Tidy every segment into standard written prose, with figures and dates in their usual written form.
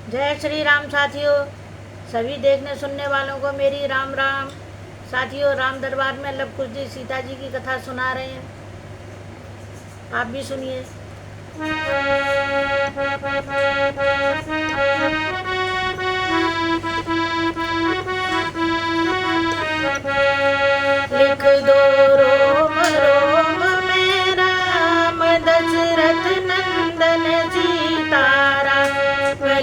जय श्री राम साथियों, सभी देखने सुनने वालों को मेरी राम राम। साथियों, राम दरबार में लव कुश जी सीता जी की कथा सुना रहे हैं, आप भी सुनिए। लिख दो रोम रोम में राम दशरथ नंदन सीताराम।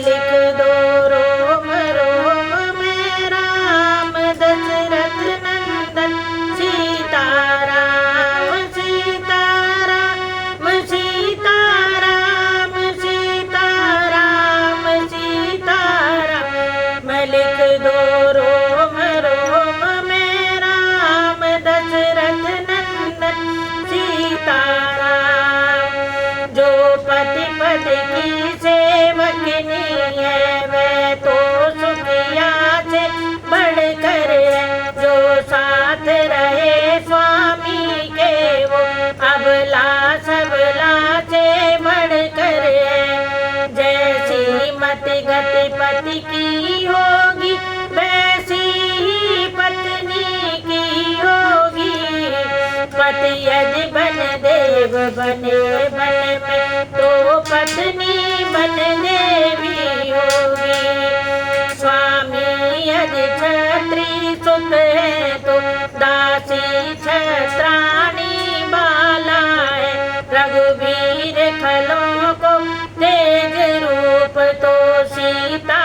लिख दो रोम रोम में राम दशरथ नंदन सीताराम। सीताराम सीताराम सीताराम सीताराम। लिख दो रोम रोम में राम दशरथ नंदन सीताराम। जो पति पद की सेवकनी है वह तो सुखिया से बढ़कर है। जो साथ रहे स्वामी के वो अबला सबला से बढ़कर है। जैसी मति गति पति की होगी वैसी ही पत्नी की होगी। पति यदि बन देव बने बन में तो पत्नी बन देवी होगी। स्वामी यदि छत्री सुत है तो दासी छत्राणी बाला है। रघुवीर खलों को तेज रूप तो सीता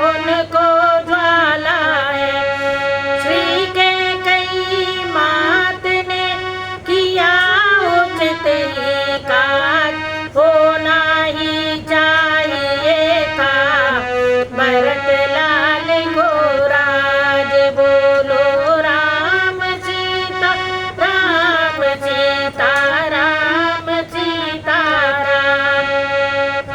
उनको ज्वाला है। श्री के कई मात ने किया उचित ही काज होना ही चाहिए था। भरत लाल को राज बोलो राम सीता राम सीता राम सीता राम।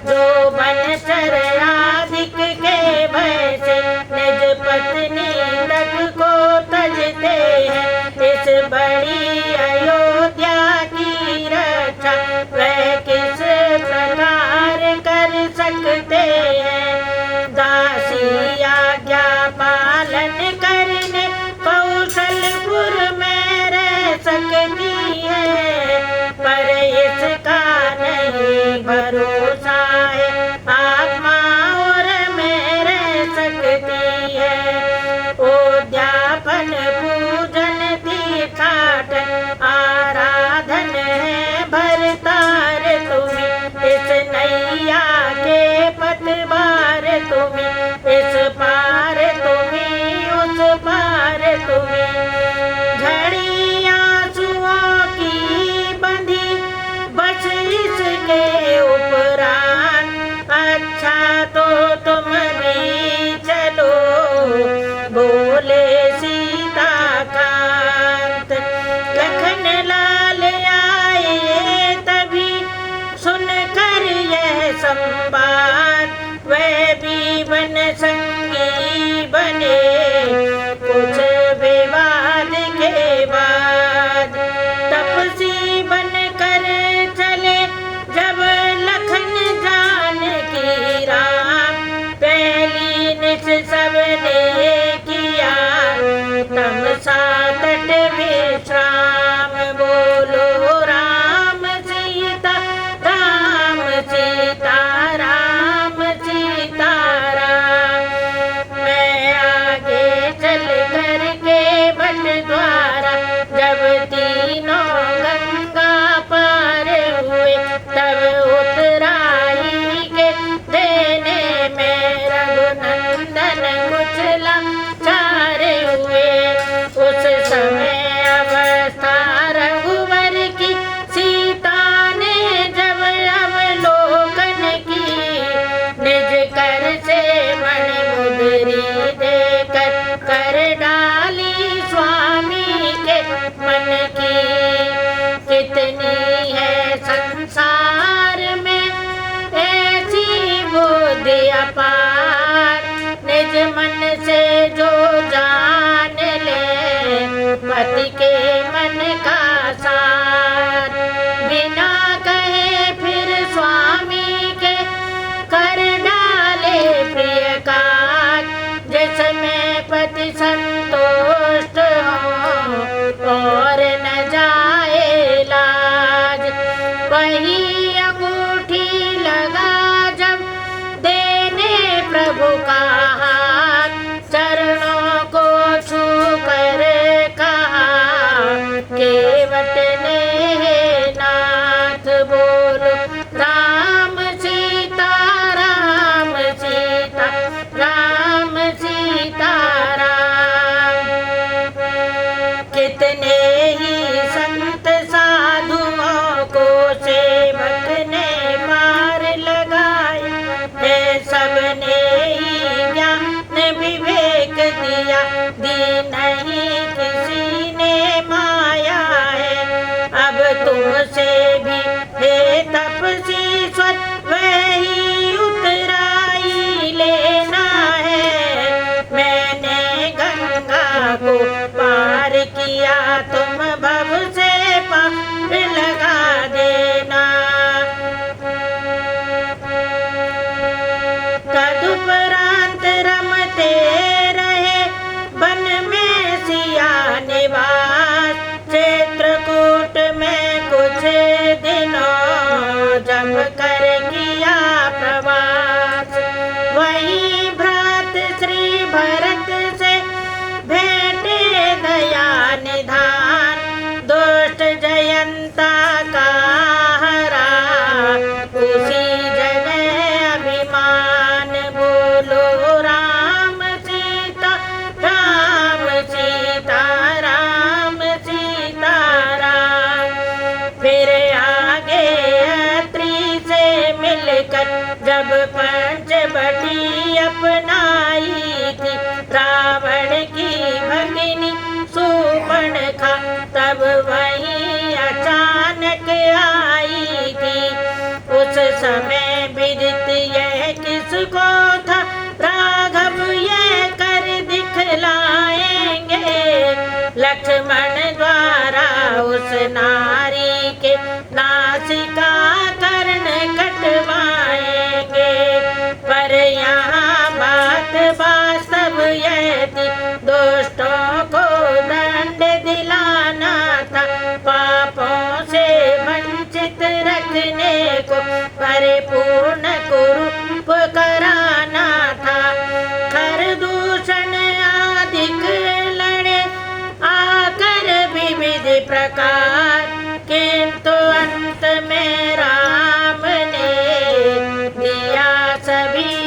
जो बनचर आदिक के भय से निज पत्नी तक को तजते हैं। इस बड़ी अयोध्या की रक्षा वह किस प्रकार कर सकते हैं। दासी आज्ञा पालन करने कौशलपुर में रह सकती है। पर इसका नहीं भरोसा है आत्मा और में रह सकती है। उद्यापन पूजन तीर्थाटन आराधन है भरतार तुम्हें। इस नैया के पथ पंचवटी अपनाई थी रावण की भगिनी शूर्पणखा, तब वहीं अचानक आई थी। उस समय विदित यह किसको था, राघव ये कर दिखलाएंगे। लक्ष्मण द्वारा उस नारी के नासिका कर्ण कटवाएंगे। पर यहाँ बात वास्तव यह थी, दुष्टों को दंड दिलाना था, पापों से वंचित रखने को परिपूर्ण कुरूप कराना था। खरदूषण आदिक लड़े आकर विविध प्रकार, किंतु अंत में राम ने दिया सभी